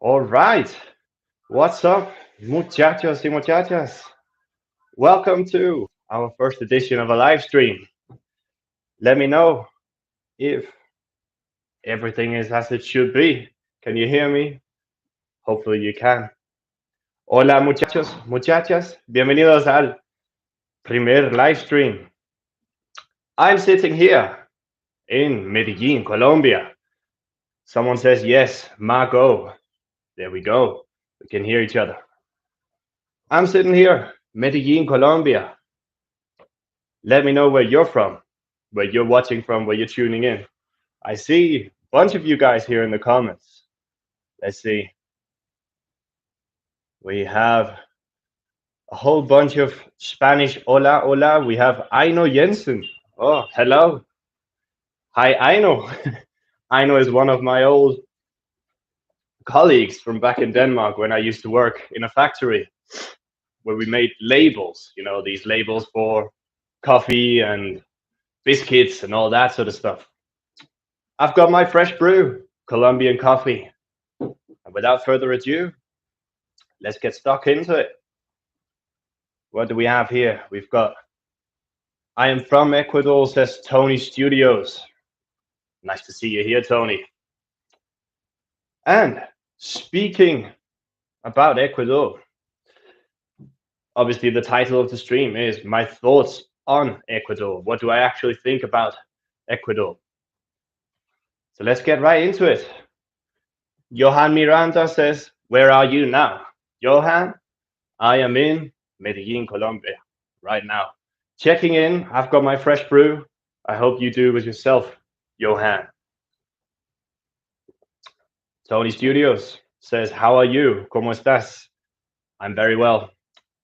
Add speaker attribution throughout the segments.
Speaker 1: All right. What's up, muchachos y muchachas? Welcome to our first edition of a live stream. Let me know if everything is as it should be. Can you hear me? Hopefully you can. Hola, muchachos, muchachas. Bienvenidos al primer live stream. I'm sitting here in Medellin, Colombia. Someone says yes, Marco. There we go. We can hear each other. I'm sitting here, Medellin, Colombia. Let me know where you're from, where you're watching from, where you're tuning in. I see a bunch of you guys here in the comments. Let's see. We have a whole bunch of Spanish. Hola, hola. We have Aino Jensen. Oh, hello. Hi, Aino. Aino is one of my old colleagues from back in Denmark when I used to work in a factory where we made labels, these labels for coffee and biscuits and all that sort of stuff. I've got my fresh brew, Colombian coffee. And without further ado, let's get stuck into it. What do we have here? We've got I am from Ecuador, says Tony Studios. Nice to see you here, Tony. And speaking about Ecuador, obviously the title of the stream is my thoughts on Ecuador. What do I actually think about Ecuador? So let's get right into it. Johan Miranda says, where are you now? Johan, I am in Medellin, Colombia right now. Checking in. I've got my fresh brew. I hope you do with yourself, Johan. Tony Studios says, how are you? ¿Cómo estás? I'm very well.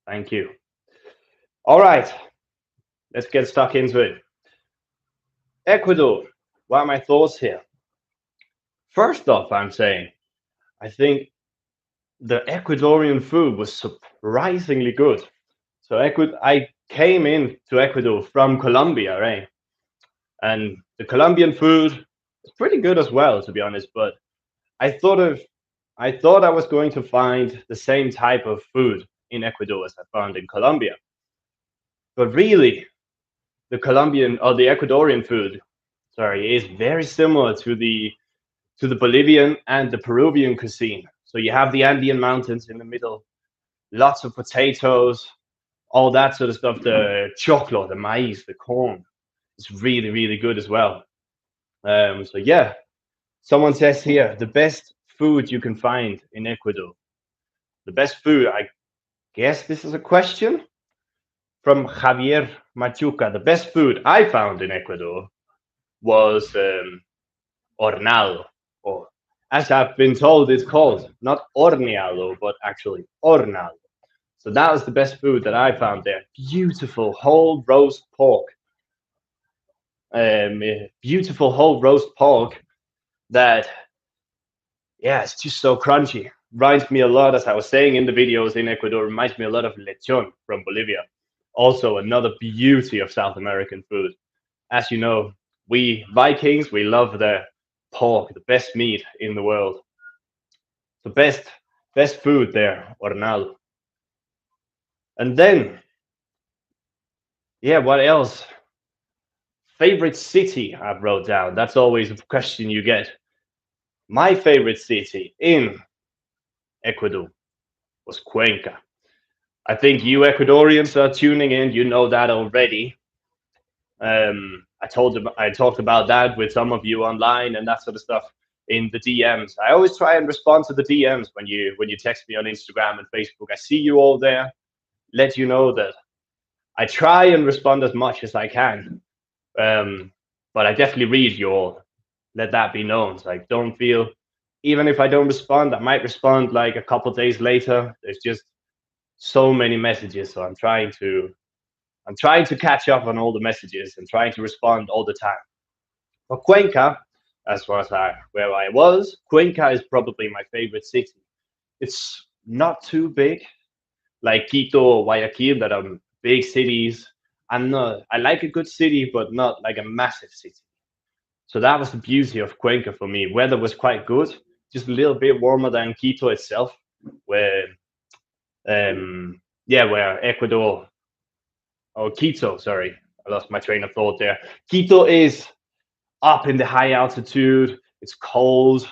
Speaker 1: Thank you. All right. Let's get stuck into it. Ecuador. What are my thoughts here? First off, I'm saying, I think the Ecuadorian food was surprisingly good. So I came into Ecuador from Colombia, right? And the Colombian food is pretty good as well, to be honest. But I thought I was going to find the same type of food in Ecuador as I found in Colombia. But really, the Colombian or the Ecuadorian food, is very similar to the Bolivian and the Peruvian cuisine. So you have the Andean mountains in the middle, lots of potatoes, all that sort of stuff. The choclo, the maize, the corn, it's really, really good as well. So yeah, someone says here, the best food you can find in Ecuador. The best food, I guess this is a question from Javier Machuca. The best food I found in Ecuador was hornado, or as I've been told, it's called not horneado, but actually hornado. So that was the best food that I found there. Beautiful whole roast pork. Beautiful whole roast pork that, yeah, it's just so crunchy. Reminds me a lot, as I was saying in the videos in Ecuador, reminds me a lot of lechon from Bolivia. Also, another beauty of South American food. As you know, we Vikings, we love the pork, the best meat in the world. The best food there, hornado. And then, yeah, what else? Favorite city I've wrote down. That's always a question you get. My favorite city in Ecuador was Cuenca. I think you Ecuadorians are tuning in. You know that already. I talked about that with some of you online and that sort of stuff in the DMs. I always try and respond to the DMs when you text me on Instagram and Facebook. I see you all there. Let you know that I try and respond as much as I can. But I definitely read you all. Let that be known. So, like, don't feel, even if I don't respond, I might respond like a couple days later. There's just so many messages, so I'm trying to catch up on all the messages and trying to respond all the time. But Cuenca, as far as where I was, Cuenca is probably my favorite city. It's not too big, like Quito or Guayaquil, that are big cities. I like a good city, but not like a massive city. So that was the beauty of Cuenca for me. Weather was quite good. just a little bit warmer than Quito itself, where where Ecuador or Quito, sorry, I lost my train of thought there. Quito is up in the high altitude. It's cold.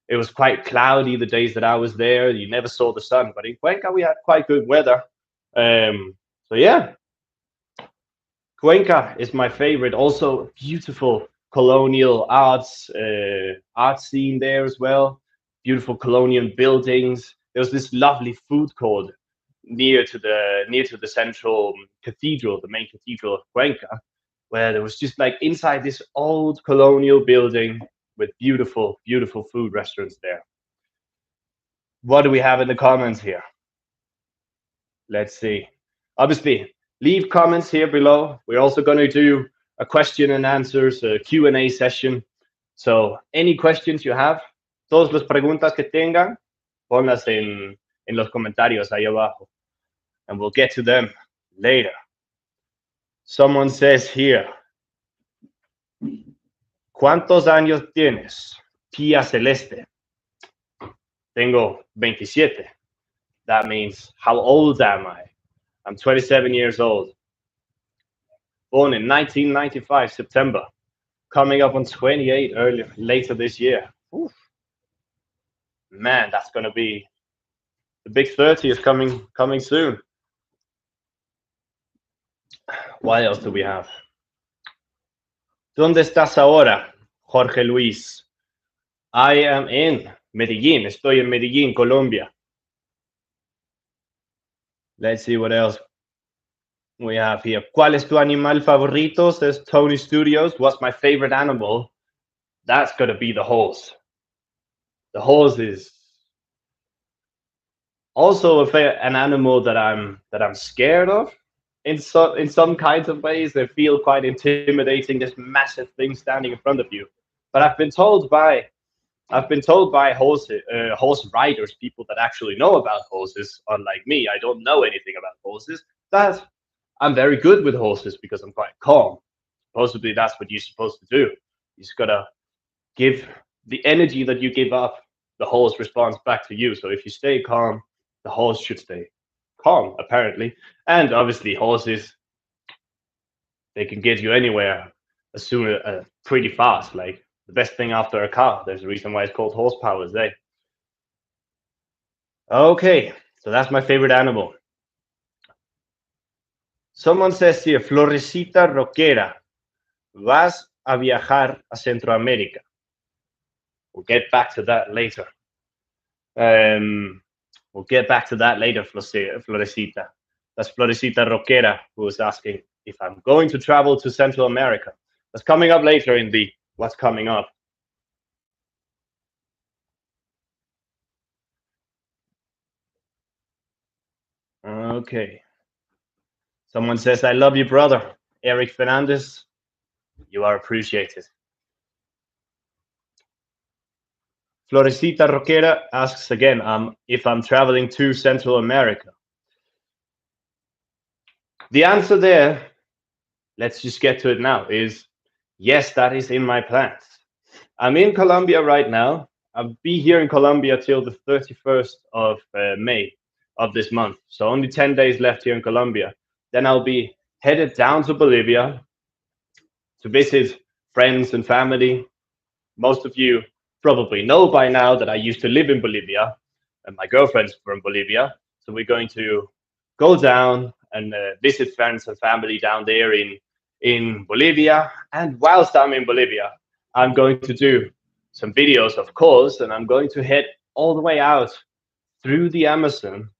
Speaker 1: It was quite cloudy the days that I was there. You never saw the sun, but in Cuenca we had quite good weather. So yeah, Cuenca is my favorite. Also, beautiful colonial art scene there as well. Beautiful colonial buildings. There was this lovely food court near to the central cathedral, the main cathedral of Cuenca, where there was just like inside this old colonial building with beautiful, beautiful food restaurants there. What do we have in the comments here? Let's see. Obviously, leave comments here below. We're also going to do a question and answers, a Q&A session. So any questions you have, todas las preguntas que tengan, ponlas en los comentarios ahí abajo, and we'll get to them later. Someone says here, ¿cuántos años tienes? Pia Celeste. Tengo 27. That means, how old am I? I'm 27 years old. Born in 1995, September. Coming up on 28 later this year. Oof. Man, that's going to be, the big 30 is coming soon. What else do we have? ¿Dónde estás ahora, Jorge Luis? I am in Medellín. Estoy en Medellín, Colombia. Let's see what else we have here. ¿Cuál es tu animal favorito? Says Tony Studios. What's my favorite animal? That's going to be the horse. The horse is also an animal that I'm scared of. In some kinds of ways, they feel quite intimidating. This massive thing standing in front of you. But I've been told by horse riders, people that actually know about horses, unlike me, I don't know anything about horses, that I'm very good with horses because I'm quite calm. Supposedly, that's what you're supposed to do. You just gotta give the energy that you give up, the horse responds back to you. So if you stay calm, the horse should stay calm, apparently. And obviously, horses, they can get you anywhere as soon pretty fast. Like the best thing after a car. There's a reason why it's called horsepower, eh? Okay, so that's my favorite animal. Someone says here, Florecita Roquera, vas a viajar a Centroamérica. We'll get back to that later. We'll get back to that later, Florecita. That's Florecita Roquera who is asking if I'm going to travel to Central America. That's coming up later in the what's coming up. Okay. Someone says, I love you, brother. Eric Fernandez, you are appreciated. Florecita Roquera asks again if I'm traveling to Central America. The answer there, let's just get to it now, is yes, that is in my plans. I'm in Colombia right now. I'll be here in Colombia till the 31st of May of this month. So only 10 days left here in Colombia. Then I'll be headed down to Bolivia to visit friends and family. Most of you probably know by now that I used to live in Bolivia and my girlfriend's from Bolivia. So we're going to go down and visit friends and family down there in Bolivia. And whilst I'm in Bolivia, I'm going to do some videos, of course, and I'm going to head all the way out through the Amazon,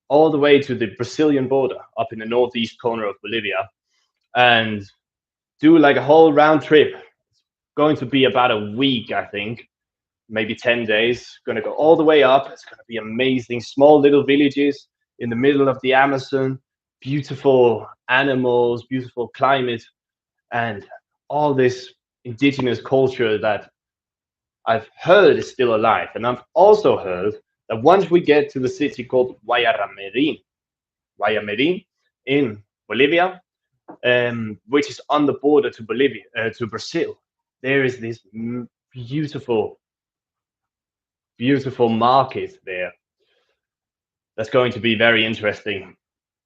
Speaker 1: all the way to the Brazilian border up in the northeast corner of Bolivia, and do like a whole round trip. It's going to be about a week, I think, maybe 10 days. Going to go all the way up. It's going to be amazing. Small little villages in the middle of the Amazon, beautiful animals, beautiful climate, and all this indigenous culture that I've heard is still alive. And I've also heard that once we get to the city called Guayamerín in Bolivia, which is on the border to to Brazil, there is this beautiful beautiful market there. That's going to be very interesting.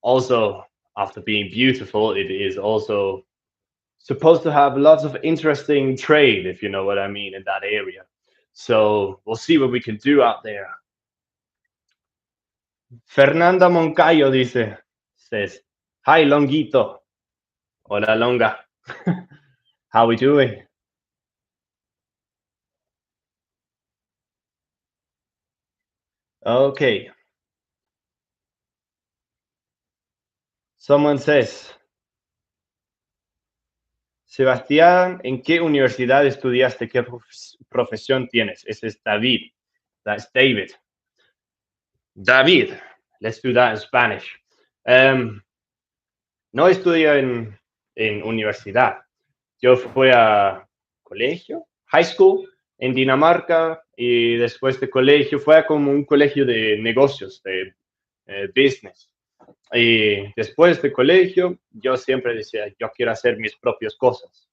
Speaker 1: Also, after being beautiful, it is also supposed to have lots of interesting trade, if you know what I mean, in that area. So we'll see what we can do out there. Fernanda Moncayo says, "Hi Longuito, hola Longa, how we doing?" Okay, someone says, Sebastián, ¿en qué universidad estudiaste? ¿Qué profesión tienes? Ese es David. That's David. David, let's do that in Spanish. No estudio en universidad. Yo fui a colegio, high school, en Dinamarca, y después de colegio fue como un colegio de negocios, de business. Y después de colegio, yo siempre decía, yo quiero hacer mis propias cosas,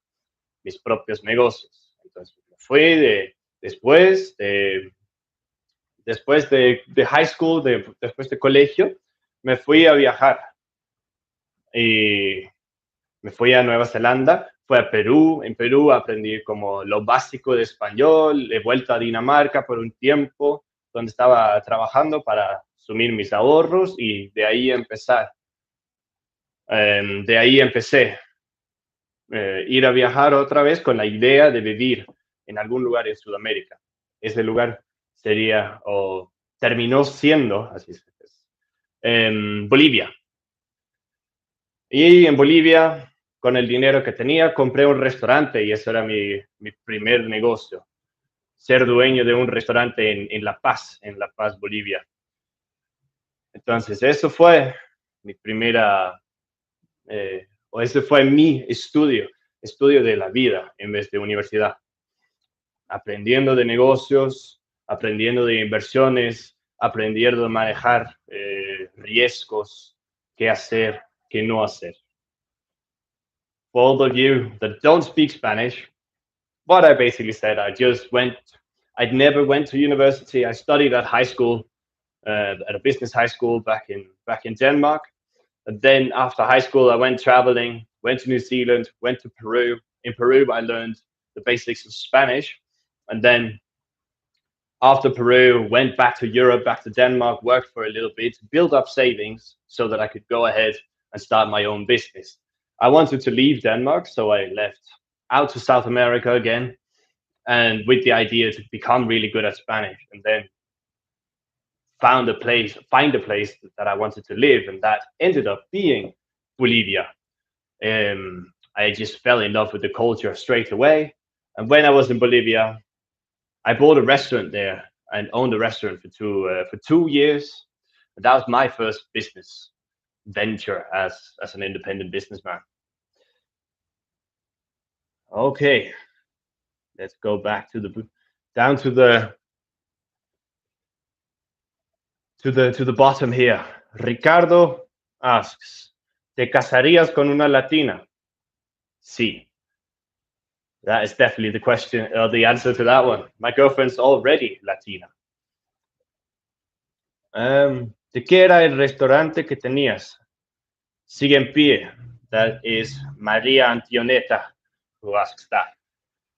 Speaker 1: mis propios negocios. Entonces, fui después de high school, después de colegio, me fui a viajar. Y me fui a Nueva Zelanda, fui a Perú, en Perú aprendí como lo básico de español, he vuelto a Dinamarca por un tiempo, donde estaba trabajando para sumir mis ahorros y de ahí empezar. De ahí empecé ir a viajar otra vez con la idea de vivir en algún lugar en Sudamérica. Ese lugar sería o terminó siendo, así es, Bolivia. Y en Bolivia, con el dinero que tenía, compré un restaurante y ese era mi primer negocio. Ser dueño de un restaurante en La Paz, Bolivia. Entonces, eso fue mi primera, o ese fue mi estudio de la vida en vez de universidad. Aprendiendo de negocios, aprendiendo de inversiones, aprendiendo a manejar riesgos, qué hacer, qué no hacer. For all of you that don't speak Spanish, what I basically said, I'd never went to university. I studied at high school, at a business high school back in Denmark. And then after high school, I went traveling, went to New Zealand, went to Peru. In Peru, I learned the basics of Spanish. And then after Peru, went back to Europe, back to Denmark, worked for a little bit, built up savings so that I could go ahead and start my own business. I wanted to leave Denmark, so I left out to South America again, and with the idea to become really good at Spanish, and then find a place that I wanted to live, and that ended up being Bolivia. I just fell in love with the culture straight away, and when I was in Bolivia, I bought a restaurant there and owned a restaurant for 2 years. That was my first business venture as an independent businessman. Okay, let's go back down to the bottom here. Ricardo asks, ¿te casarías con una latina? Sí. That is definitely the question, the answer to that one. My girlfriend's already Latina. ¿De qué era el restaurante que tenías? Sigue en pie. That is María Antioneta who asks that.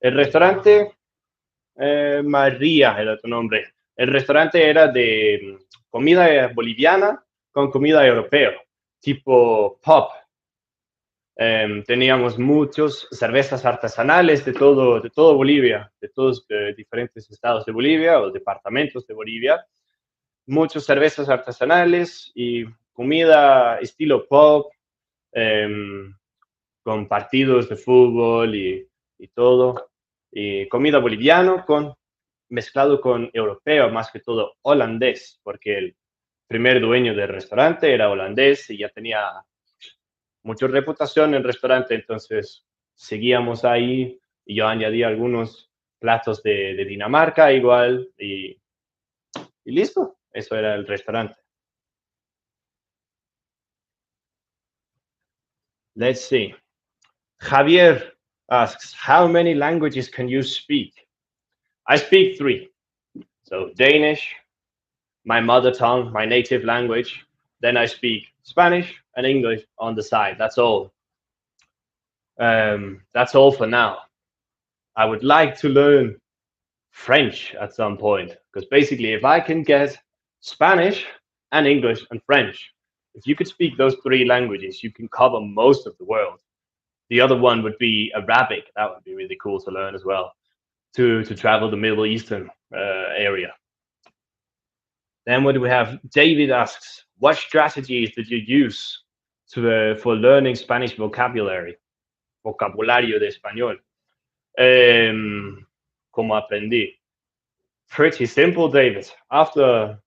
Speaker 1: El restaurante, María era tu nombre. El restaurante era de comida boliviana con comida europea, tipo pub. Teníamos muchos cervezas artesanales de todo Bolivia, de todos diferentes estados de Bolivia o departamentos de Bolivia. Muchas cervezas artesanales y comida estilo pub, con partidos de fútbol y todo. Y comida boliviano mezclado con europeo, más que todo holandés, porque el primer dueño del restaurante era holandés y ya tenía mucha reputación en el restaurante, entonces seguíamos ahí y yo añadí algunos platos de Dinamarca igual y listo, eso era el restaurante. Let's see. Javier asks, how many languages can you speak? I speak 3. So Danish, my mother tongue, my native language. Then I speak Spanish and English on the side. That's all. That's all for now. I would like to learn French at some point because basically, if I can get Spanish and English and French, if you could speak those three languages, you can cover most of the world. The other one would be Arabic. That would be really cool to learn as well to travel the Middle Eastern area. Then what do we have? David asks, what strategies did you use for learning Spanish vocabulary? Vocabulario de español. ¿Cómo aprendí? Pretty simple, David. After,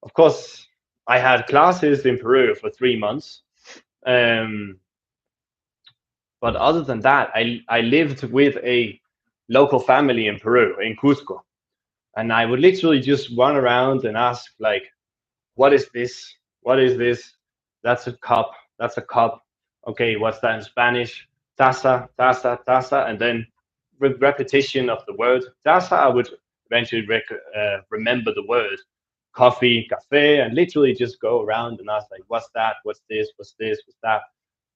Speaker 1: of course, I had classes in Peru for 3 months. But other than that, I lived with a local family in Peru, in Cusco. And I would literally just run around and ask, like, what is this? What is this? That's a cup. That's a cup. Okay, what's that in Spanish? Taza, taza, taza. And then with repetition of the word taza, I would eventually remember the word coffee, cafe, and literally just go around and ask, like, what's that? What's this? What's this? What's that?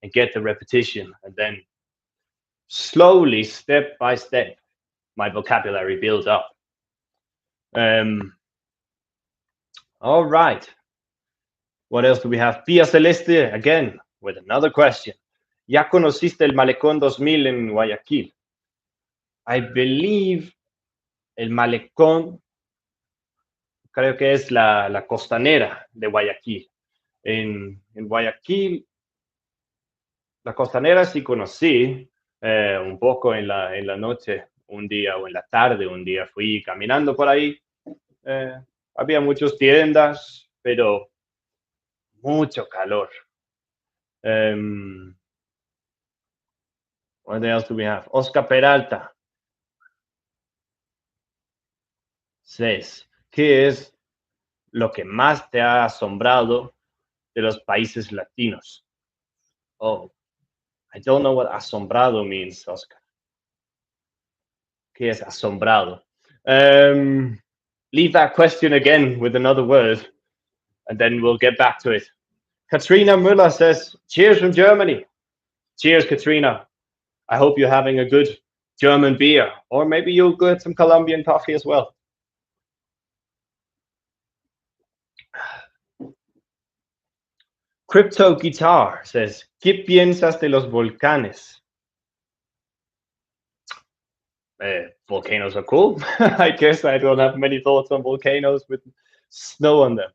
Speaker 1: And get the repetition. And then slowly, step by step, my vocabulary builds up. All right. What else do we have? Pia Celeste again with another question. ¿Ya conociste el Malecón 2000 en Guayaquil? I believe el Malecón, creo que es la costanera de Guayaquil. En Guayaquil, la costanera sí conocí un poco en la noche, un día, o en la tarde, un día fui caminando por ahí. Había muchas tiendas, pero mucho calor. What else do we have? Oscar Peralta says, ¿qué es lo que más te ha asombrado de los países latinos? Oh, I don't know what asombrado means, Oscar. ¿Qué es asombrado? Leave that question again with another word, and then we'll get back to it. Katrina Müller says, cheers from Germany. Cheers, Katrina. I hope you're having a good German beer, or maybe you'll get some Colombian coffee as well. Crypto Guitar says, ¿qué piensas de los volcanes? Volcanoes are cool. I guess I don't have many thoughts on volcanoes with snow on them.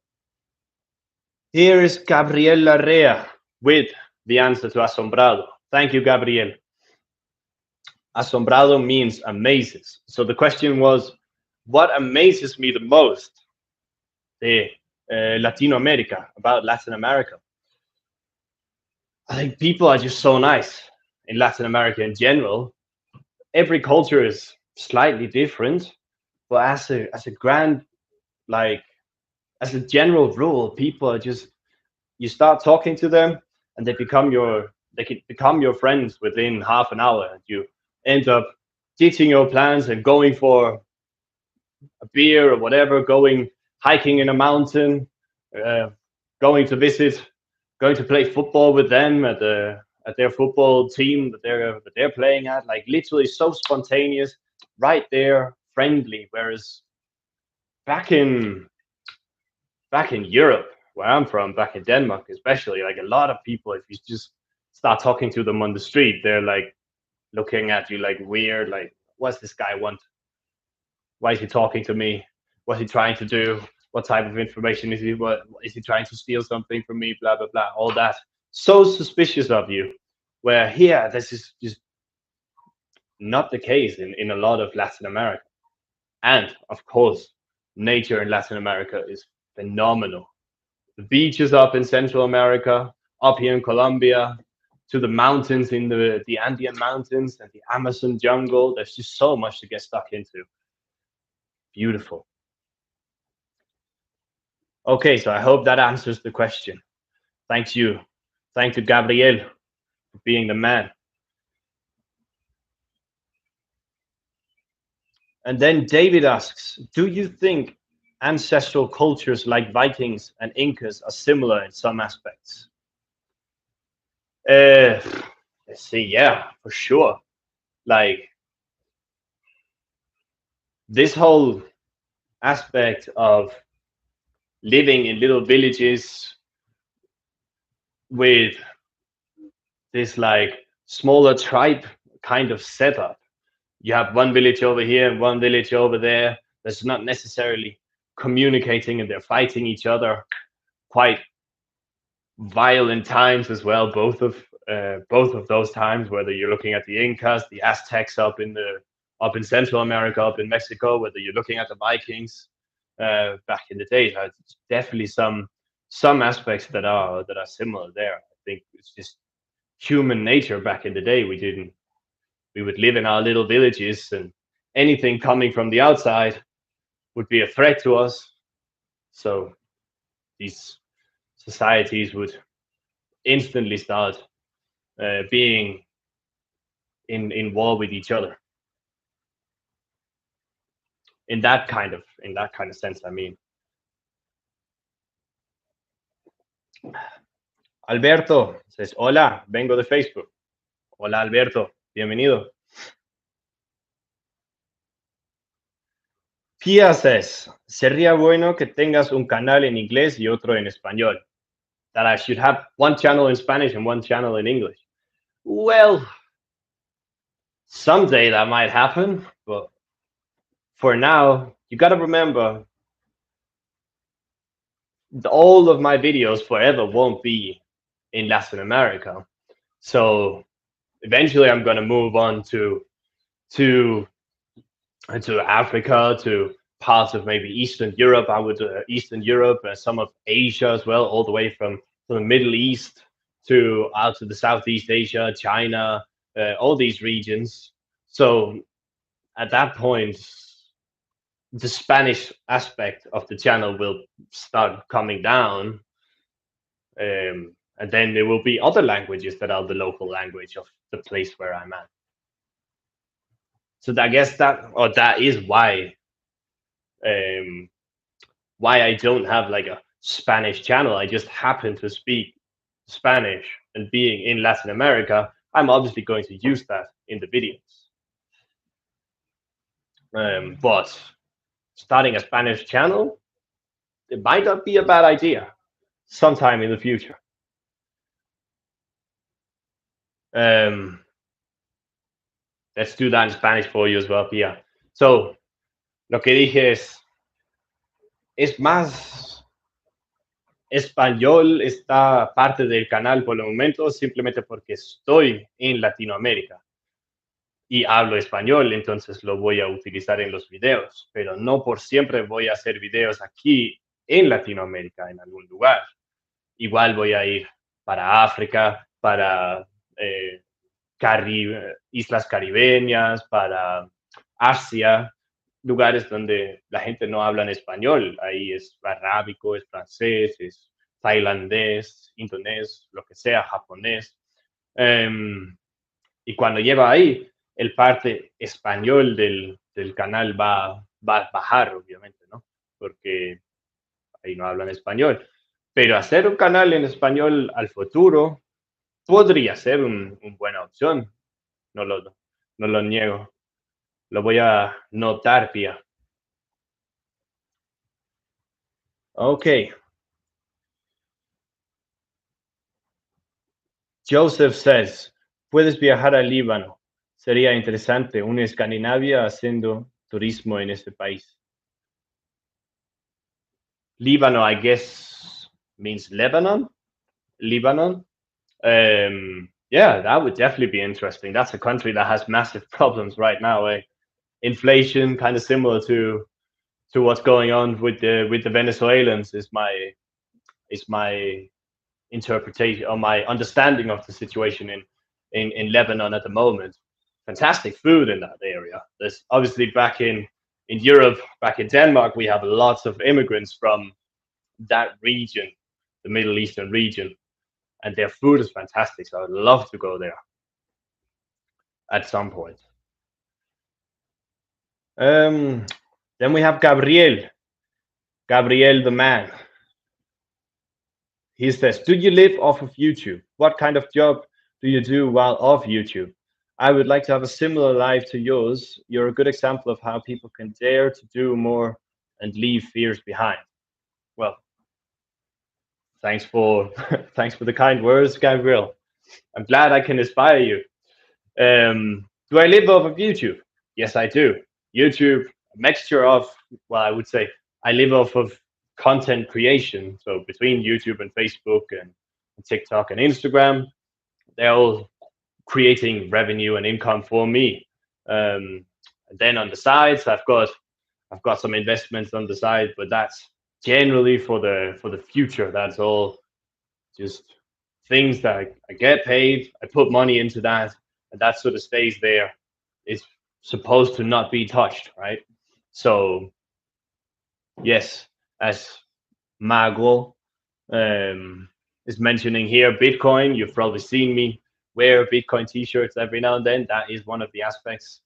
Speaker 1: Here is Gabriel Larrea with the answer to asombrado. Thank you, Gabriel. Asombrado means amazes. So the question was, what amazes me the most de Latino America, about Latin America? I think people are just so nice in Latin America in general. Every culture is slightly different, but as a grand, like, as a general rule, people are just, you start talking to them and they can become your friends within half an hour, and you end up ditching your plans and going for a beer or whatever, going hiking in a mountain, going to visit, going to play football with them at their football team that they're playing at. Like, literally so spontaneous, right there, friendly. Whereas back in Europe, where I'm from, back in Denmark especially, like, a lot of people, if you just start talking to them on the street, they're like looking at you like weird, like, what's this guy want? Why is he talking to me? What's he trying to do? What type of information is he? What is he trying to steal something from me? Blah blah blah. All that. So suspicious of you. Where here, this is just not the case in a lot of Latin America. And of course, nature in Latin America is phenomenal. The beaches up in Central America, up here in Colombia, to the mountains in the Andean mountains and the Amazon jungle. There's just so much to get stuck into. Beautiful. Okay, so I hope that answers the question. Thank you. Thank you, Gabriel, for being the man. And then David asks, do you think ancestral cultures like Vikings and Incas are similar in some aspects? Uh, let's see. Yeah, for sure. Like this whole aspect of living in little villages with this like smaller tribe kind of setup. You have one village over here and one village over there. That's not necessarily communicating, and they're fighting each other. Quite violent times as well. Both of those times, whether you're looking at the Incas, the Aztecs up in Central America, up in Mexico, whether you're looking at the Vikings back in the day, definitely some aspects that are similar there. I think it's just human nature back in the day. We would live in our little villages, and anything coming from the outside would be a threat to us. So these societies would instantly start being in war with each other. In that kind of sense, I mean. Alberto says, "Hola, vengo de Facebook." Hola, Alberto, bienvenido. Pia says, sería bueno que tengas un canal en inglés y otro en español. That I should have one channel in Spanish and one channel in English. Well, someday that might happen, but for now, you got to remember all of my videos forever won't be in Latin America. So eventually I'm going to move on to Africa, to parts of maybe Eastern Europe. I would Eastern Europe and some of Asia as well, all the way from the Middle East to out to the Southeast Asia, China, all these regions. So at that point, the Spanish aspect of the channel will start coming down, and then there will be other languages that are the local language of the place where I'm at. So I guess that is um, why I don't have like a Spanish channel. I just happen to speak Spanish, and being in Latin America, I'm obviously going to use that in the videos. But starting a Spanish channel, it might not be a bad idea sometime in the future. Um, let's do that in Spanish for you as well, Pia. So, lo que dije es más español esta parte del canal por el momento, simplemente porque estoy en Latinoamérica y hablo español, entonces lo voy a utilizar en los videos, pero no por siempre voy a hacer videos aquí en Latinoamérica, en algún lugar. Igual voy a ir para África, para islas caribeñas, para Asia, lugares donde la gente no habla en español. Ahí es arábico, es francés, es tailandés, indonés, lo que sea, japonés. Y cuando lleva ahí, el parte español del canal va a bajar, obviamente, ¿no? Porque ahí no hablan español. Pero hacer un canal en español al futuro podría ser una buena opción. No lo niego. Lo voy a notar, Pia. Ok. Joseph says, puedes viajar al Líbano. Sería interesante, una Escandinavia haciendo turismo en este país. Líbano, I guess, means Lebanon. Lebanon. Yeah, that would definitely be interesting. That's a country that has massive problems right now. Inflation, kind of similar to what's going on with the Venezuelans, is my interpretation or my understanding of the situation in Lebanon at the moment. Fantastic food in that area. There's obviously back in Europe, back in Denmark, we have lots of immigrants from that region, the Middle Eastern region, and their food is fantastic. So I'd love to go there at some point. Um, then we have Gabriel. Gabriel the man. He says, "Do you live off of YouTube? What kind of job do you do while off YouTube? I would like to have a similar life to yours. You're a good example of how people can dare to do more and leave fears behind." Well, thanks for thanks for the kind words, Gabriel. I'm glad I can inspire you. Do I live off of YouTube? Yes, I do. YouTube, a mixture of, well, I would say I live off of content creation. So between YouTube and Facebook and TikTok and Instagram, they're all creating revenue and income for me. And then on the sides, I've got some investments on the side, but that's generally for the future. That's all just things that I get paid. I put money into that, and that sort of stays there. It's supposed to not be touched, right? So yes, as Mago is mentioning here, Bitcoin. You've probably seen me wear Bitcoin T-shirts every now and then. That is one of the aspects.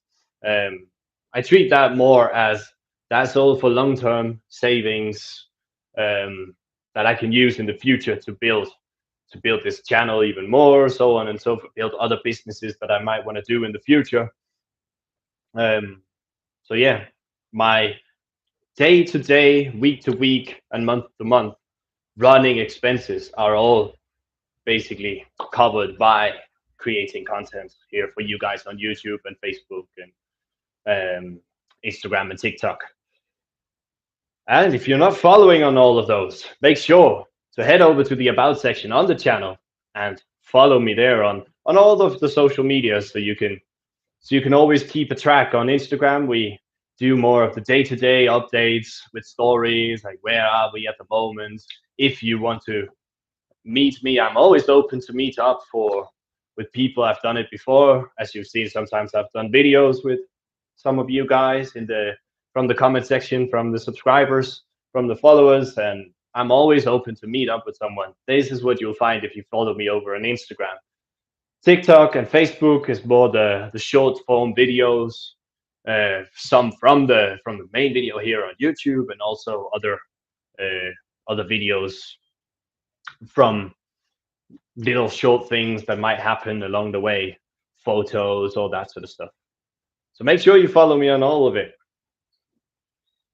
Speaker 1: I treat that more as that's all for long-term savings that I can use in the future to build this channel even more, so on and so forth, build other businesses that I might want to do in the future. So yeah, my day to day, week to week, and month to month running expenses are all basically covered by creating content here for you guys on YouTube and Facebook and Instagram and TikTok. And if you're not following on all of those, make sure to head over to the About section on the channel and follow me there on all of the social media so you can always keep a track. On Instagram, we do more of the day-to-day updates with stories like where are we at the moment. If you want to meet me, I'm always open to meet up for with people. I've done it before, as you've seen. Sometimes I've done videos with some of you guys in the from the comment section, from the subscribers, from the followers, and I'm always open to meet up with someone. This is what you'll find if you follow me over on Instagram. TikTok and Facebook is more the short form videos, some from the main video here on YouTube, and also other videos from little short things that might happen along the way, photos, all that sort of stuff. So make sure you follow me on all of it.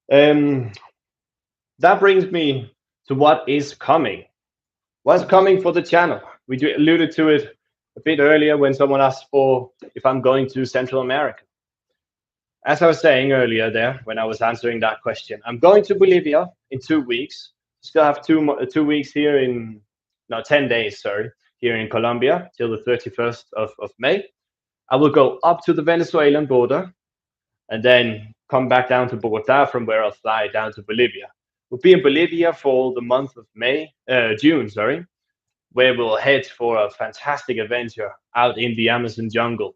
Speaker 1: That brings me to what is coming. What's coming for the channel? We alluded to it a bit earlier when someone asked for if I'm going to Central America. As I was saying earlier there, when I was answering that question, I'm going to Bolivia in 2 weeks. Still have 2 weeks here no, 10 days, sorry, here in Colombia till the 31st of May. I will go up to the Venezuelan border and then come back down to Bogota, from where I'll fly down to Bolivia. We'll be in Bolivia for the month of June, sorry, where we'll head for a fantastic adventure out in the Amazon jungle,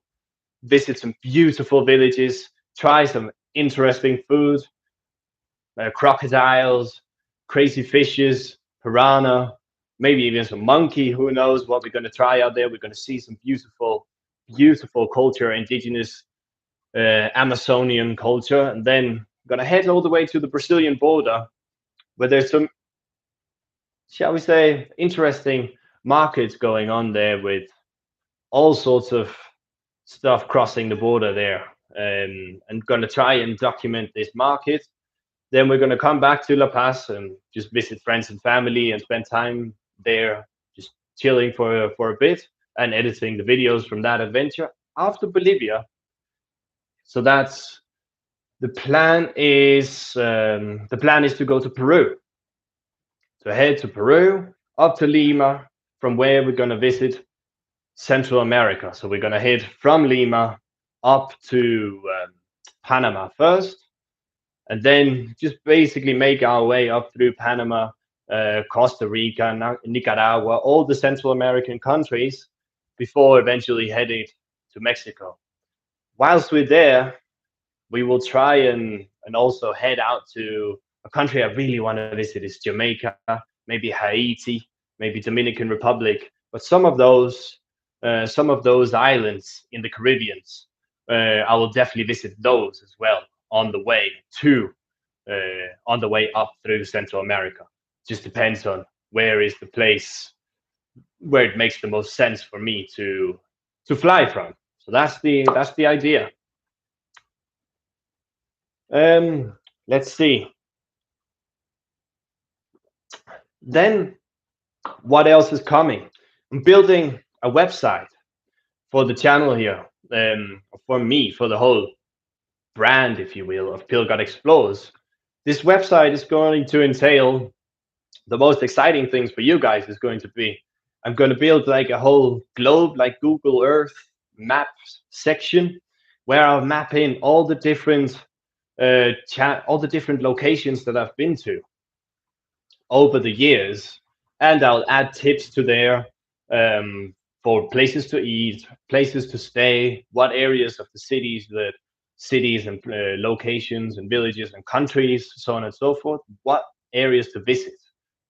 Speaker 1: visit some beautiful villages, try some interesting food, crocodiles, crazy fishes, piranha, maybe even some monkey. Who knows what we're going to try out there? We're going to see some beautiful, beautiful culture, indigenous Amazonian culture, and then going to head all the way to the Brazilian border, where there's some, shall we say, interesting markets going on there with all sorts of stuff crossing the border there, and going to try and document this market. Then we're going to come back to La Paz and just visit friends and family and spend time there, just chilling for a bit and editing the videos from that adventure after Bolivia. So that's the plan. Is to go to Peru, to head to Peru, up to Lima, from where we're going to visit Central America. So we're going to head from Lima up to Panama first, and then just basically make our way up through Panama, Costa Rica, Nicaragua, all the Central American countries, before eventually heading to Mexico. Whilst we're there, we will try and also head out to a country I really want to visit is Jamaica, maybe Haiti, maybe Dominican Republic, but some of those islands in the Caribbean, I will definitely visit those as well. on the way to on the way up through Central America. Just depends on where is the place where it makes the most sense for me to fly from. So that's the idea. Let's see. Then what else is coming? I'm building a website for the channel here. For me, for the whole brand, if you will, of PilgArt Explores. This website is going to entail the most exciting things for you guys is going to be I'm going to build like a whole globe, like Google Earth maps section, where I'll map in all the different all the different locations that I've been to over the years, and I'll add tips to there for places to eat, places to stay, what areas of the cities and locations and villages and countries, so on and so forth, what areas to visit,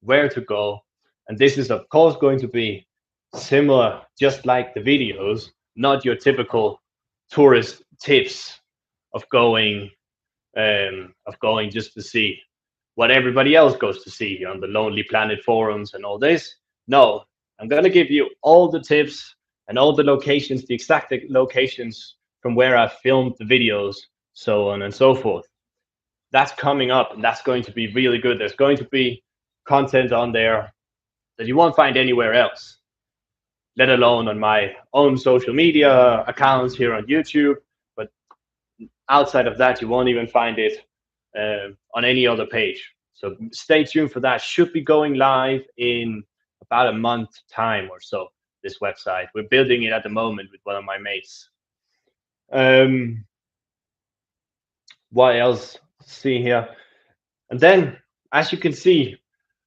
Speaker 1: where to go. And this is, of course, going to be similar, just like the videos, not your typical tourist tips of going just to see what everybody else goes to see on the Lonely Planet forums and all this. No, I'm going to give you all the tips and all the locations, the exact locations from where I filmed the videos, so on and so forth. That's coming up, and that's going to be really good. There's going to be content on there that you won't find anywhere else, let alone on my own social media accounts here on YouTube. But outside of that, you won't even find it on any other page. So stay tuned for that. Should be going live in about a month time or so, this website. We're building it at the moment with one of my mates. What else? See here. And then, as you can see,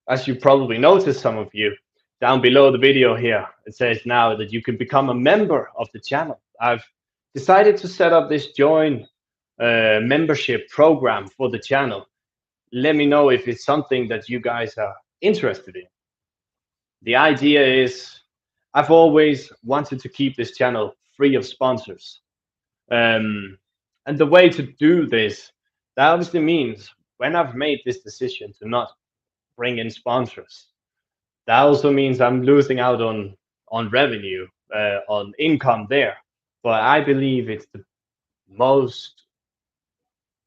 Speaker 1: as you probably noticed, some of you, down below the video here, it says now that you can become a member of the channel. I've decided to set up this join membership program for the channel. Let me know if it's something that you guys are interested in. The idea is I've always wanted to keep this channel free of sponsors. And the way to do this, that obviously means when I've made this decision to not bring in sponsors, that also means I'm losing out on revenue, on income there. But I believe it's the most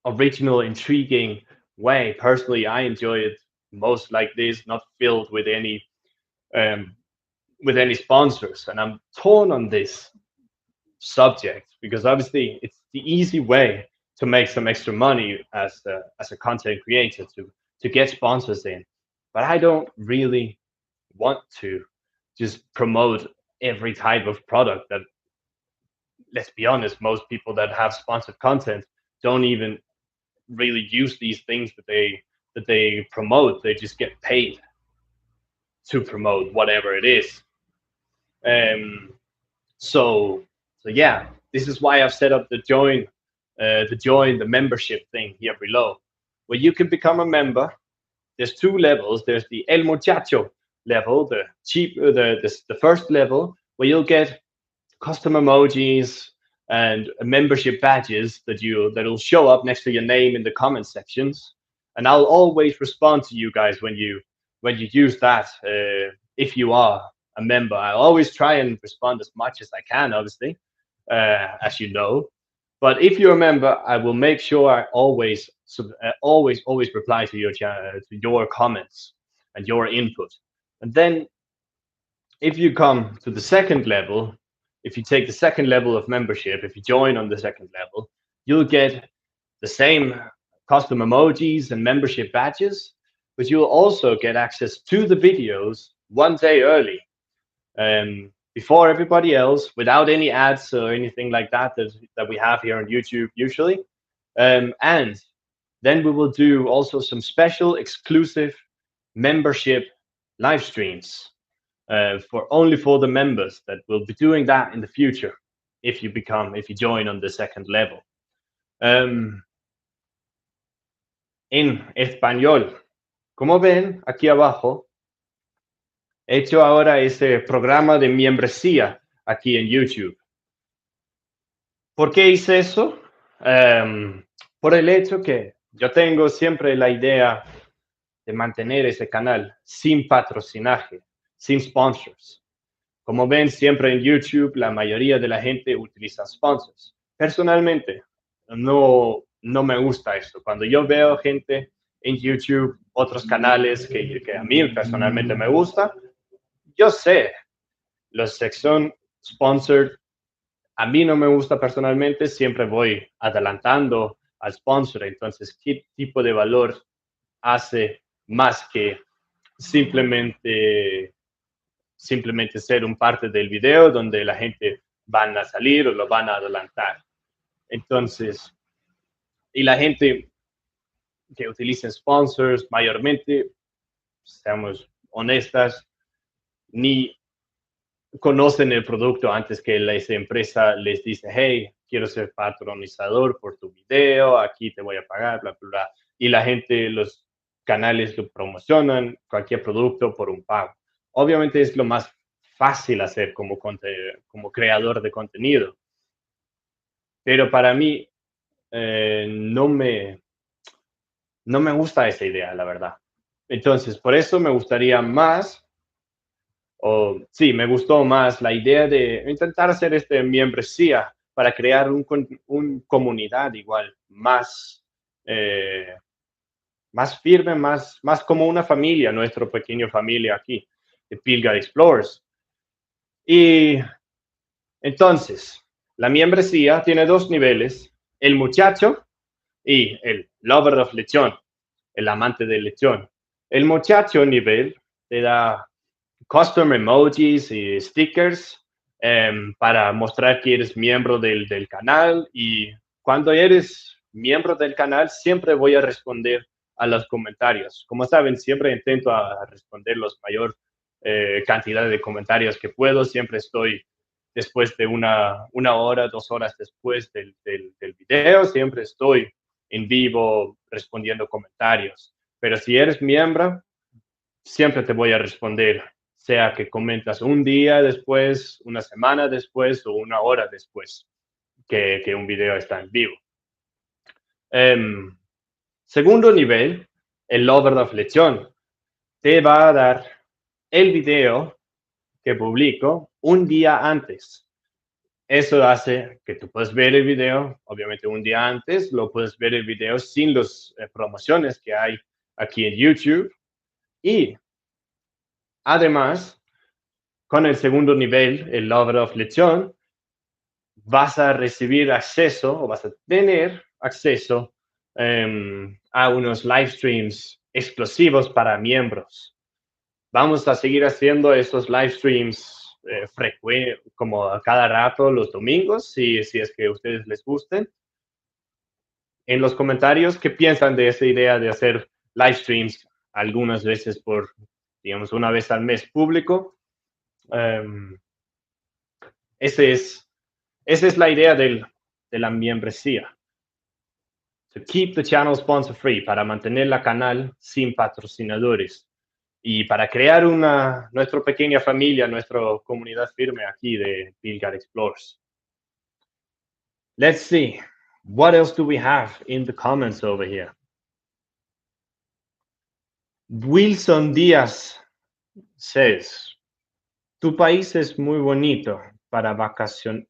Speaker 1: original, intriguing way. Personally, I enjoy it most like this, not filled with any sponsors. And I'm torn on this subject because obviously it's the easy way to make some extra money as a content creator to get sponsors in. But I don't really want to just promote every type of product that, let's be honest, most people that have sponsored content don't even really use these things that they promote. They just get paid to promote whatever it is. So yeah, this is why I've set up the the membership thing here below, where you can become a member. There's two levels. There's the El Muchacho level, the cheap, the first level, where you'll get custom emojis and membership badges that'll show up next to your name in the comment sections, and I'll always respond to you guys when you use that. If you are a member, I'll always try and respond as much as I can, obviously, as you know. But if you're a member, I will make sure I always reply to your comments and your input. And then if you come to the second level, if you take the second level of membership, if you join on the second level, you'll get the same custom emojis and membership badges, but you'll also get access to the videos one day early, before everybody else, without any ads or anything like that we have here on YouTube usually. And then we will do also some special exclusive membership live streams only for the members that will be doing that in the future if you join on the second level. En español, como ven aquí abajo, he hecho ahora ese programa de membresía aquí en YouTube. ¿Por qué hice eso? por el hecho que yo tengo siempre la idea de mantener ese canal sin patrocinaje, sin sponsors. Como ven siempre en YouTube, la mayoría de la gente utiliza sponsors. Personalmente, no me gusta esto. Cuando yo veo gente en YouTube, otros canales que a mí personalmente me gusta, yo sé, los que son sponsored, a mí no me gusta personalmente, siempre voy adelantando al sponsor. Entonces, ¿qué tipo de valor hace más que simplemente ser un parte del video donde la gente van a salir o lo van a adelantar? Entonces, y la gente que utiliza sponsors mayormente, seamos honestas, ni conocen el producto antes que esa empresa les dice, hey, quiero ser patronizador por tu video, aquí te voy a pagar, bla, bla, bla. Y la gente, los canales lo promocionan, cualquier producto por un pago. Obviamente es lo más fácil hacer como creador de contenido, pero para mí no me gusta esa idea, la verdad. Entonces, por eso me gustaría más, o sí, me gustó más la idea de intentar hacer este membresía para crear un comunidad igual, eh, más firme, más como una familia, nuestra pequeña familia aquí, de PilgArt Explorers. Y entonces, la membresía tiene dos niveles, el muchacho y el lover of lechón, el amante del lechón. El muchacho nivel te da custom emojis y stickers para mostrar que eres miembro del canal, y cuando eres miembro del canal siempre voy a responder a los comentarios. Como saben, siempre intento a responder los mayor cantidad de comentarios que puedo. Siempre estoy después de una hora, 2 horas después del video, siempre estoy en vivo respondiendo comentarios. Pero si eres miembro, siempre te voy a responder, sea que comentas un día después, una semana después o una hora después que un video está en vivo. Segundo nivel, el lover of lechón te va a dar el video que publico un día antes. Eso hace que tú puedas ver el video, obviamente un día antes, lo puedes ver el video sin las promociones que hay aquí en YouTube. Y además, con el segundo nivel, el Lover of Lechón, vas a recibir acceso o vas a tener acceso a unos live streams exclusivos para miembros. Vamos a seguir haciendo esos live streams como a cada rato los domingos, si es que a ustedes les gusten. En los comentarios, ¿qué piensan de esa idea de hacer live streams algunas veces digamos, una vez al mes público? Um, ese es Esa es la idea de la membresía. To keep the channel sponsor free, para mantener la canal sin patrocinadores y para crear nuestra pequeña familia, nuestra comunidad firme aquí de PilgArt Explorers. Let's see. What else do we have in the comments over here? Wilson Díaz says, tu país es muy bonito para vacacionar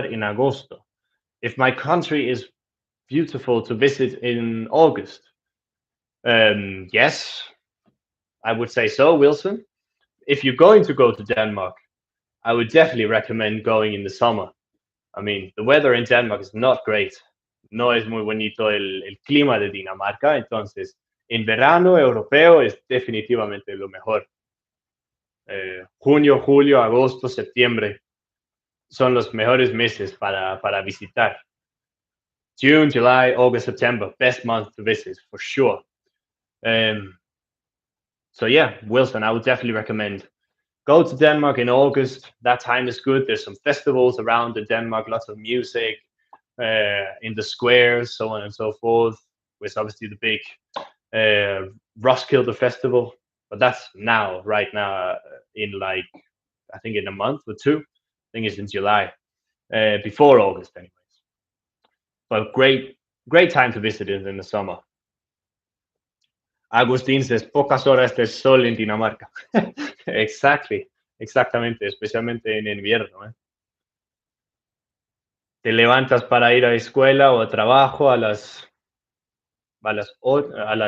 Speaker 1: en agosto. If my country is beautiful to visit in August, yes, I would say so, Wilson. If you're going to go to Denmark, I would definitely recommend going in the summer. I mean, the weather in Denmark is not great. No es muy bonito el clima de Dinamarca, entonces en verano europeo es definitivamente lo mejor. Junio, julio, agosto, septiembre son los mejores meses para visitar. June, July, August, September, best month to visit for sure. So yeah, Wilson, I would definitely recommend go to Denmark in August. That time is good. There's some festivals around in Denmark, lots of music in the squares, so on and so forth. With obviously the big Roskilde festival, but that's right now, in like I think in a month or two. I think it's in July, before August, anyways. but great time to visit it in the summer. Agustín says, pocas horas de sol en Dinamarca. Exactly, exactamente, especialmente en invierno. Te levantas para ir a la escuela o a trabajo a las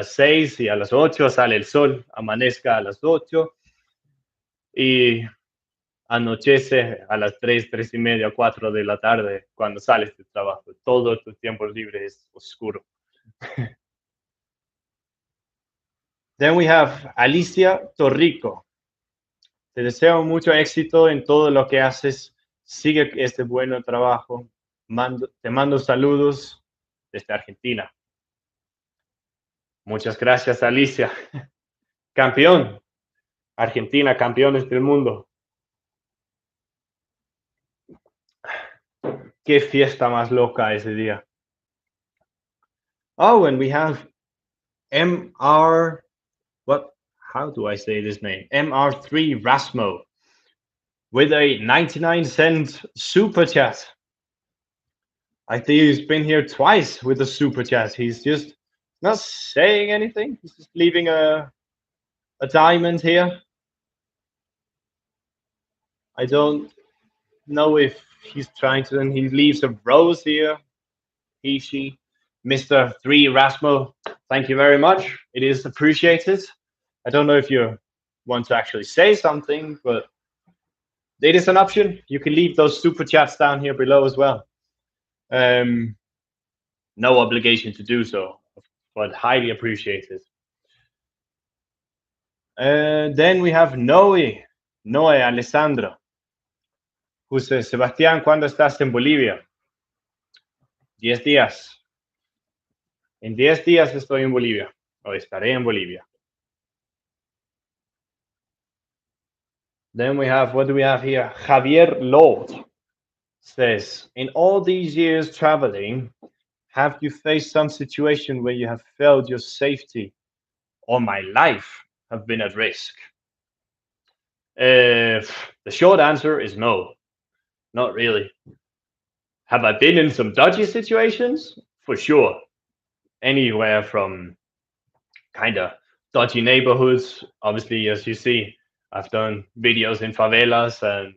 Speaker 1: 6 y a las 8 sale el sol, amanezca a las 8 y anochece a las 3, 3 y media, 4 de la tarde cuando sales del trabajo. Todo tu tiempo libre es oscuro. Then we have Alicia Torrico. Te deseo mucho éxito en todo lo que haces. Sigue este buen trabajo. Te mando saludos desde Argentina. Muchas gracias, Alicia. Campeón. Argentina, campeones del mundo. Qué fiesta más loca ese día. Oh, and we have MR. What? How do I say this name? MR3 Rasmo with a 99-cent super chat. I think he's been here twice with the super chat. He's just not saying anything. He's just leaving a diamond here. I don't know if he's trying to, and he leaves a rose here. He, she, Mr. 3 Rasmo, thank you very much. It is appreciated. I don't know if you want to actually say something, but it is an option. You can leave those super chats down here below as well. No obligation to do so, but highly appreciated. Then we have Noe Alessandro, who says, Sebastián, ¿cuándo estás en Bolivia? 10 días. En 10 días estoy en Bolivia, o estaré en Bolivia. Then we have, what do we have here? Javier Lord says, in all these years traveling, have you faced some situation where you have felt your safety or my life have been at risk? The short answer is no, not really. Have I been in some dodgy situations? For sure. Anywhere from kind of dodgy neighborhoods. Obviously, as you see, I've done videos in favelas and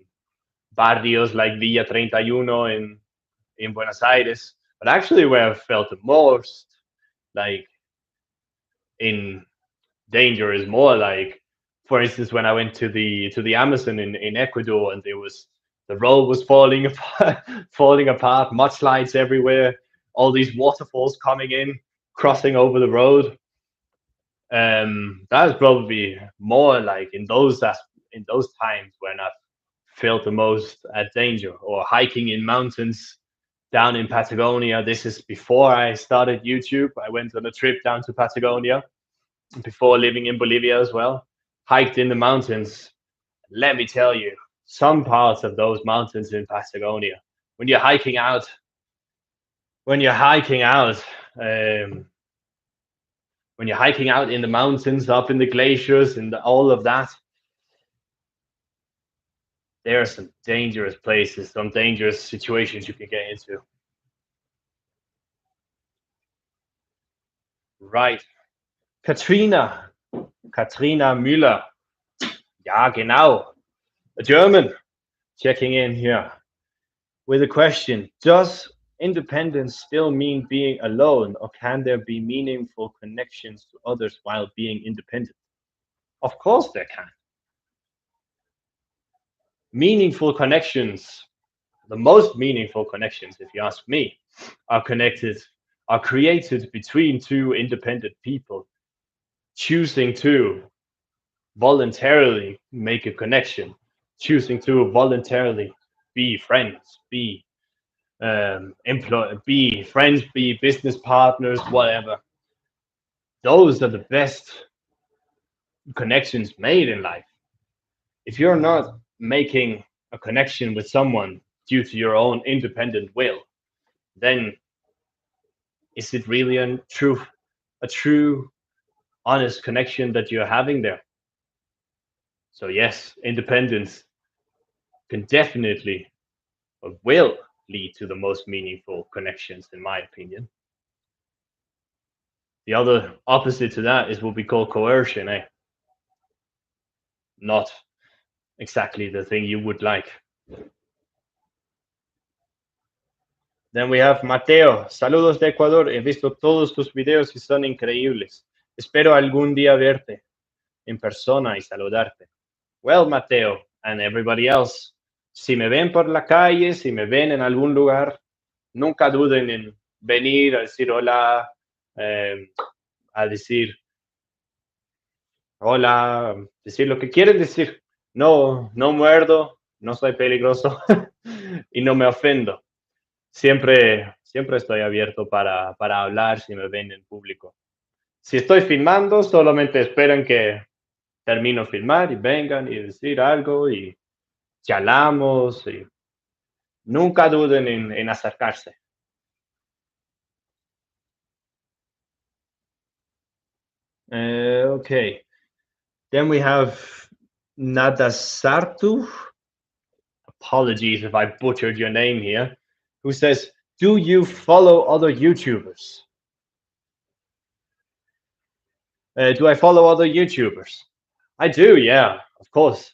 Speaker 1: barrios like Villa 31 in Buenos Aires. But actually, where I felt the most like in danger is more like, for instance, when I went to the Amazon in Ecuador, and the road was falling apart, falling apart, mudslides everywhere, all these waterfalls coming in, crossing over the road. That is probably more like in those times when I felt the most at danger, or hiking in mountains down in Patagonia. This is before I started YouTube. I went on a trip down to Patagonia before living in Bolivia as well. Hiked in the mountains. Let me tell you, some parts of those mountains in Patagonia, when you're hiking out, when you're hiking out in the mountains, up in the glaciers, and all of that, there are some dangerous places, some dangerous situations you can get into. Right. Katrina Müller. Ja, genau. A German checking in here with a question. Does independence still mean being alone, or can there be meaningful connections to others while being independent? Of course there can. Meaningful connections, the most meaningful connections, if you ask me, are created between two independent people choosing to voluntarily make a connection, choosing to voluntarily be friends, be be friends, be business partners, whatever. Those are the best connections made in life. If you're not making a connection with someone due to your own independent will, then is it really a true, honest connection that you're having there? So yes, independence can definitely, or will lead to the most meaningful connections, in my opinion. The other opposite to that is what we call coercion, eh? Not exactly the thing you would like. Then we have Mateo. Saludos de Ecuador. He visto todos tus videos y son increíbles. Espero algún día verte en persona y saludarte. Well, Mateo, and everybody else, si me ven por la calle, si me ven en algún lugar, nunca duden en venir a decir hola, a decir hola, decir lo que quieren decir. No, no muerdo, no soy peligroso y no me ofendo. Siempre estoy abierto para hablar si me ven en público. Si estoy filmando, solamente esperan que termino de filmar y vengan y decir algo y charlamos y nunca duden en acercarse. Okay. Then we have Nadasartu. Apologies if I butchered your name here. Who says, do you follow other YouTubers? Do I follow other YouTubers? I do, yeah, of course.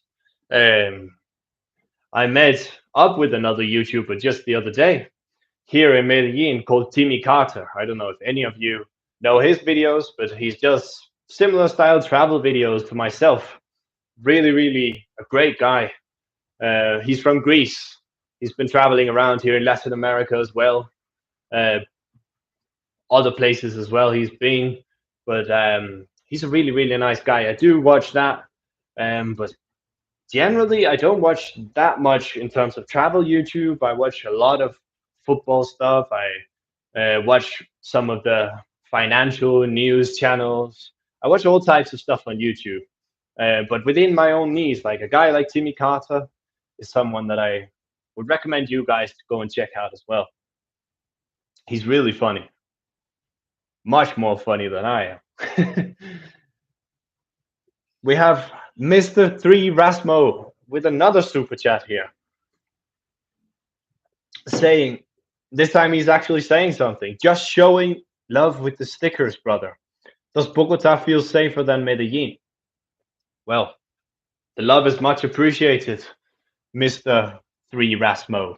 Speaker 1: I met up with another YouTuber just the other day here in Medellin called Timmy Carter. I don't know if any of you know his videos, but he's just similar style travel videos to myself. Really, really a great guy. He's from Greece. He's been traveling around here in Latin America as well. Other places as well he's been, but he's a really, really nice guy. I do watch that, but generally I don't watch that much in terms of travel YouTube. I watch a lot of football stuff. I watch some of the financial news channels. I watch all types of stuff on YouTube. But within my own niche, like a guy like Timmy Carter is someone that I would recommend you guys to go and check out as well. He's really funny. Much more funny than I am. We have Mr. 3 Rasmo with another super chat here. Saying, this time he's actually saying something. Just showing love with the stickers, brother. Does Bogota feel safer than Medellin? Well, the love is much appreciated, Mr. 3 Rasmo.